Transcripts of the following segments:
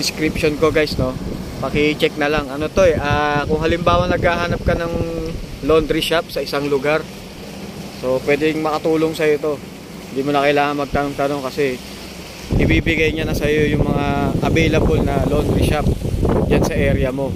description ko guys, no. Paki-check na lang. Ano to kung halimbawa naghahanap ka ng laundry shop sa isang lugar, so pwedeng makatulong sa iyo to. Hindi mo na kailangan magtanong-tanong kasi ibibigay niya na sa iyo yung mga available na laundry shop diyan sa area mo.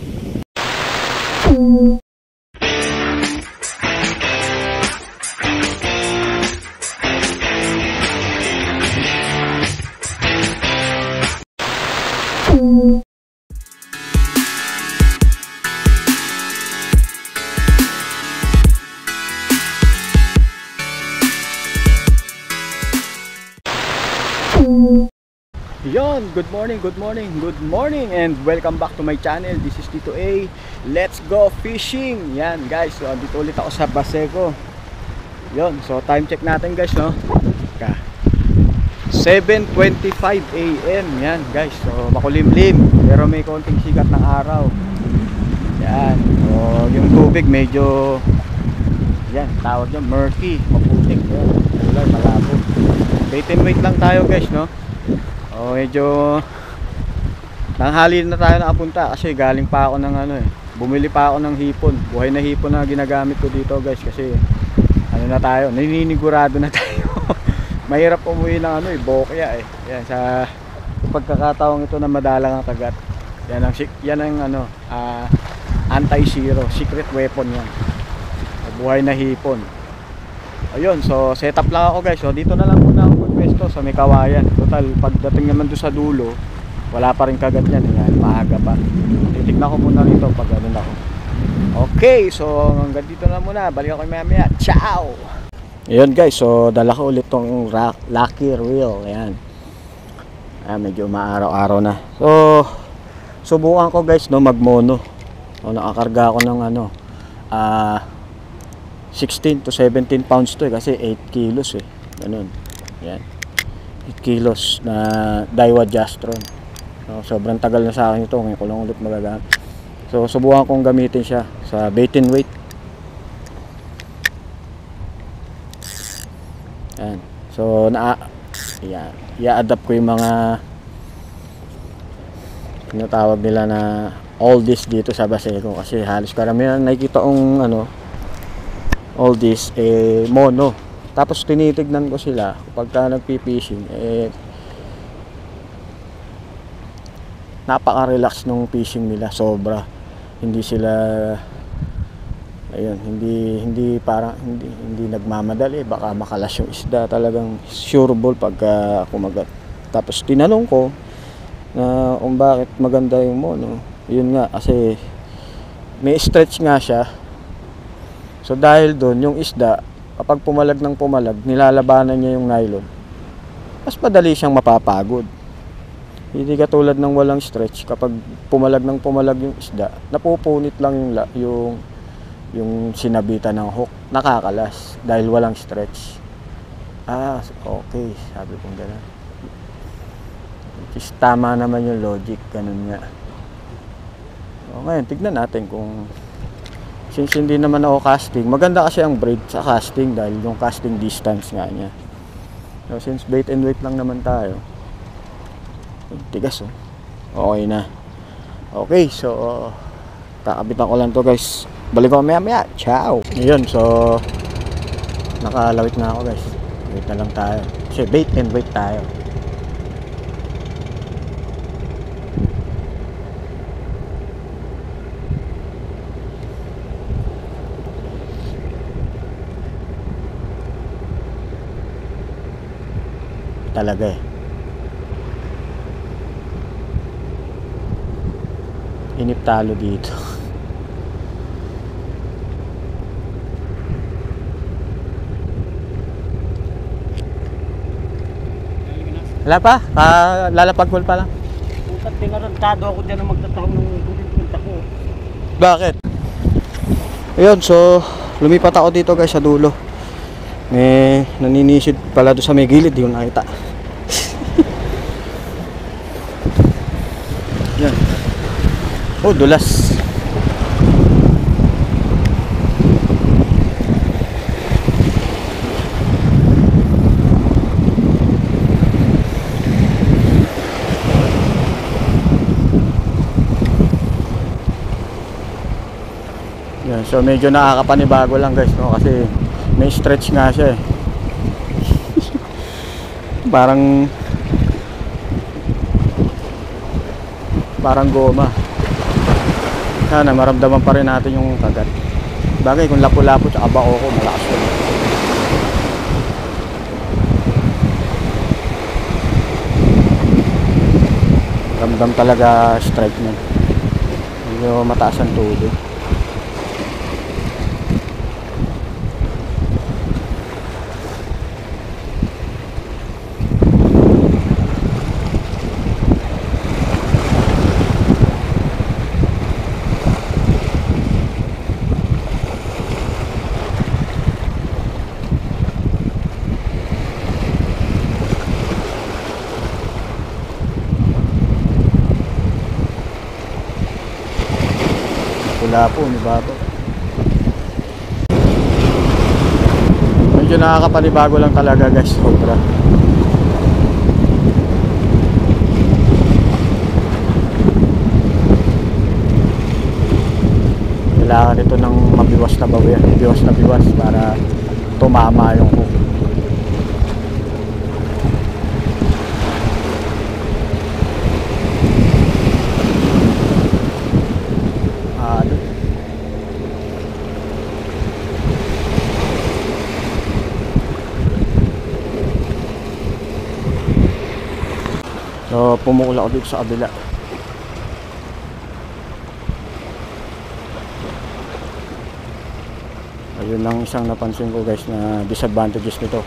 Yon, good morning and welcome back to my channel. This is Tito A. Let's go fishing. Yan guys, so andito ulit ako sa Baseco. Yon, so time check natin guys, no. 7:25 AM. Yan guys, so makulimlim pero may konting sikat ng araw. Yan, so yung tubig medyo, yan, tawag niya murky, maputik. Yan, kulay malabo. Bait and wait lang tayo guys, no. Medyo nanghali na tayo nakapunta kasi galing pa ako ng bumili pa ako ng hipon, buhay na hipon na ginagamit ko dito guys, kasi na tayo, naninigurado na tayo. Mahirap umuwi ng bokya yan, sa pagkakataong ito na madalang ang kagat. Yan ang anti-zero secret weapon yan, buhay na hipon. Ayun, so setup lang ako guys. So dito na lang muna ako magpwesto sa may kawayan. Total, pagdating naman doon sa dulo, wala pa rin kagat yan. Yan, maaga pa. Titignan ko muna rito pag ganun ako. Okay, so hanggang dito na muna. Balik ako maya. Ciao! Ayun guys, so dala ko ulit tong Lucky Reel. Ayan. Medyo maaraw-araw na. So subukan ko guys, no, magmono. So nakakarga ako ng 16 to 17 pounds to kasi 8 kilos ganun. Yan, 8 kilos na Daiwa Jastron. So, sobrang tagal na sa akin ito, ngayon ko lang ulit magagamit. So subukan kong gamitin siya sa bait and weight. Yan, so i-adapt ko yung mga tinatawag nila na oldies dito sa Baseco, kasi halos karamihan nakikita kong all this mono. Tapos tinitignan ko sila kapag nagpi-fishing, napaka-relax nung fishing nila, sobra. Hindi sila hindi parang hindi nagmamadali, baka makalas yung isda. Talagang sureball pagka kumagat. Tapos tinanong ko na kung bakit maganda yung mono. Yun nga, kasi may stretch nga siya. So dahil doon, yung isda, kapag pumalag ng pumalag, nilalabanan niya yung nylon, mas madali siyang mapapagod. Hindi katulad ng walang stretch, kapag pumalag ng pumalag yung isda, napupunit lang yung sinabitan ng hook, nakakalas dahil walang stretch. Okay, sabi kong gano'n. Tama naman yung logic, ganun nga. So ngayon, tignan natin kung, since hindi naman ako casting, maganda kasi ang braid sa casting dahil yung casting distance nga niya. So since bait and weight lang naman tayo, tigas okay na. Okay, so kakabitan ko lang to guys. Balik ko maya. Ciao! Ayun, so nakalawit na ako guys. Wait na lang tayo kasi bait and weight tayo. Talaga inip talo dito. Wala pa? Lalapagpul pa lang. Putat, tinarantado ako dyan na magtatawag ng punta ko. Bakit? Ayun, so lumipat ako dito guys sa dulo. May naninisid pala doon sa may gilid, di ko nakita. Yan. Dulas. Yan, so medyo nakakapanibago lang guys, no? Kasi may stretch nga siya eh. Parang goma. Sana maramdaman pa rin natin yung kagat. Bagay kung lapu-lapu tsaka bao ko, malakas ko. Ramdam talaga strike niya. Medyo mataas ang tubo. Wala po, may bago. Medyo nakakapanibago lang talaga guys, sobra. Kailangan ito ng mabiwas na bawi, biwas na biwas para tumama yung hook. So pumukul ako dito sa kabila. Ayun lang isang napansin ko guys na disadvantages nito.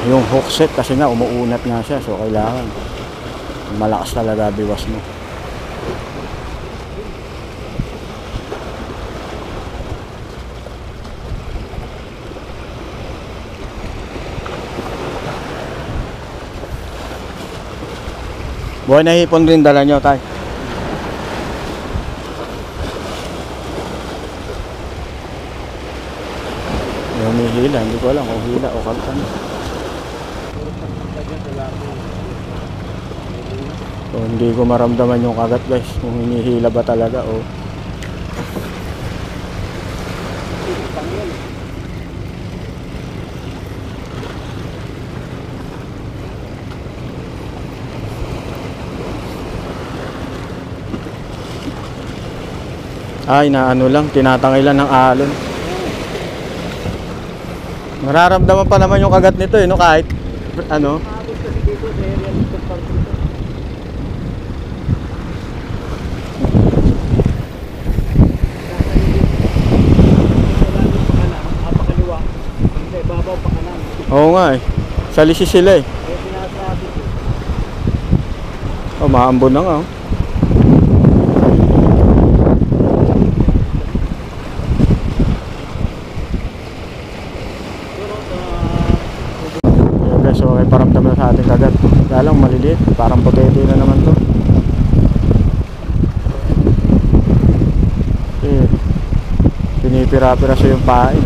Yung hook set kasi nga umuunat nga siya, so kailangan malakas talaga biwas mo. Buhay na hipon rin dala nyo, tay. Humihila, hindi ko alam kung hila o kalkan. So, hindi ko maramdaman yung kagat guys, kung hinihila ba talaga o ay naano lang, tinatangilan ng alon. Mararamdaman pa naman yung kagat nito eh, no, kahit ano. Oo nga eh, salisi sila eh. Oh, maambon na nga oh. So may paramdam na sa ating kagat. Kaya lang maliliit, parang potato na naman to. Okay. Pinipira-pira siya yung pain.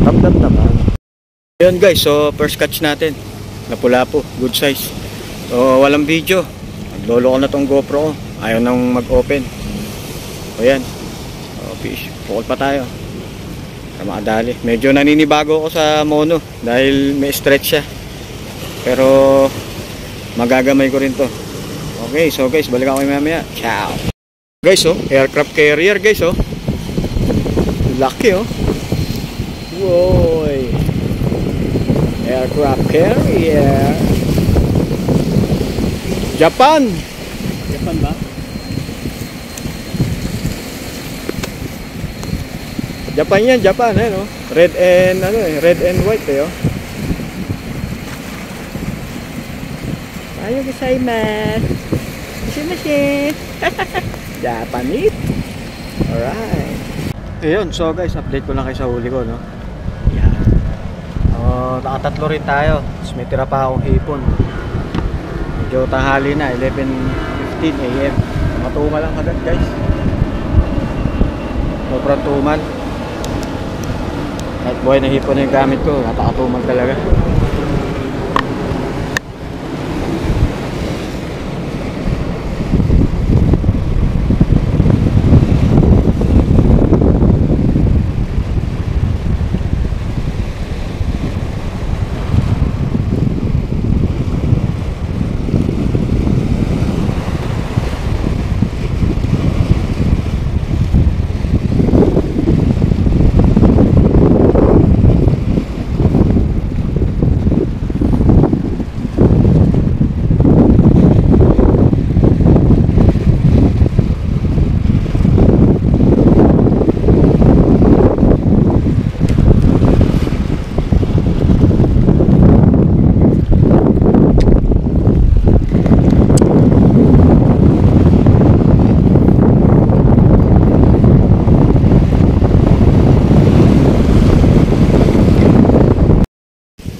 Ramdam naman. Ayun guys, so first catch natin. Lapu-lapu, good size. So walang video, naglolo ko na tong GoPro ko, ayaw nang mag-open. O yan, fish, pukul pa tayo para makadali. Medyo naninibago ako sa mono dahil may stretch siya, pero magagamay ko rin to. Okay, so guys, balik ako mamaya. Ciao guys. Oh, aircraft carrier guys. Oh, lucky oh. Woy, aircraft carrier Japan. Japan ba? Japan yan, Japan eh no. Red and ano eh, red and white eh oh. Ayo gozaimasu. Sumimasen. Japanese. Alright. Ayun, so guys, update ko lang kayo sa huli ko no. Yan. Nakatatlo rin tayo. Tapos may tira pa akong hipon. Medyo tanghali na, 11:15 AM. Matumal lang agad guys. Sobrang tumal. Kahit buhay na hipon na yung gamit ko, natakatuman talaga.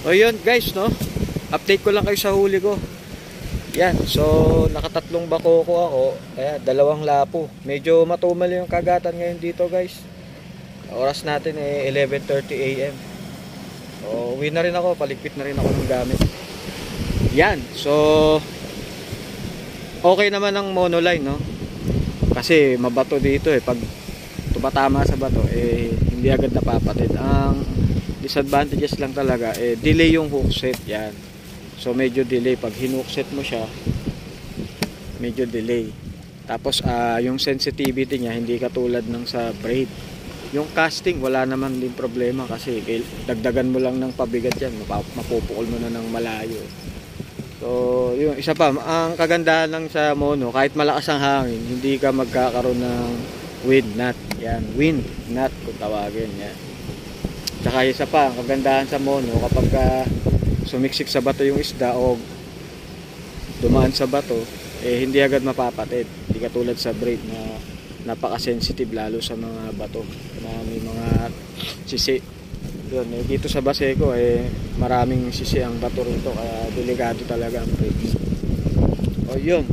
O yun guys, no, update ko lang kayo sa huli ko. Yan, so nakatatlong bako ko ako, kaya 2 lapo. Medyo matumal yung kagatan ngayon dito guys. Oras natin 11:30 AM. So uwi na rin ako, paligpit na rin ako ng gamit. Yan, so okay naman ang monoline, no, kasi mabato dito pag tumatama sa bato hindi agad napapatid. Ang disadvantages lang talaga delay yung hook set. Yan, so medyo delay pag hinook set mo siya, medyo delay. Tapos yung sensitivity niya hindi katulad ng sa braid. Yung casting wala naman din problema kasi dagdagan mo lang ng pabigat yan, mapupukol mo na ng malayo. So yung isa pa, ang kagandahan ng sa mono, kahit malakas ang hangin hindi ka magkakaroon ng wind knot. Yan, wind knot kung tawagin yan. Tsaka isa pa, ang kagandahan sa mono, kapag sumiksik sa bato yung isda o dumaan sa bato, hindi agad mapapatid. Hindi katulad sa braid na napaka-sensitive lalo sa mga bato na may mga sisi. Yun, dito sa Baseco maraming sisi ang bato rito, kaya delikado talaga ang braid. O yun.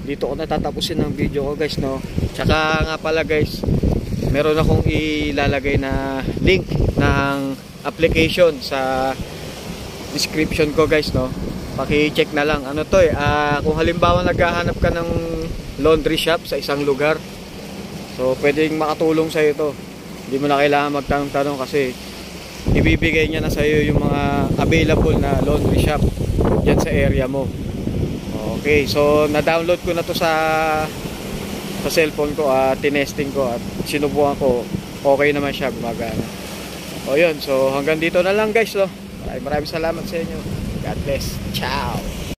Dito ko natatapusin ang video ko guys, no. Tsaka nga pala guys, meron akong ilalagay na link ng application sa description ko guys, no. Paki-check na lang. Ano to kung halimbawa naghahanap ka ng laundry shop sa isang lugar, so pwedeng makatulong sa iyo to. Hindi mo na kailangan magtanong-tanong kasi ibibigay niya na sa iyo yung mga available na laundry shop diyan sa area mo. Okay, so na-download ko na to sa cellphone ko, tinesting ko at sinubukan ko, okay naman siya, gumagana. O yun, so hanggang dito na lang guys, no. Maraming salamat sa inyo. God bless. Ciao.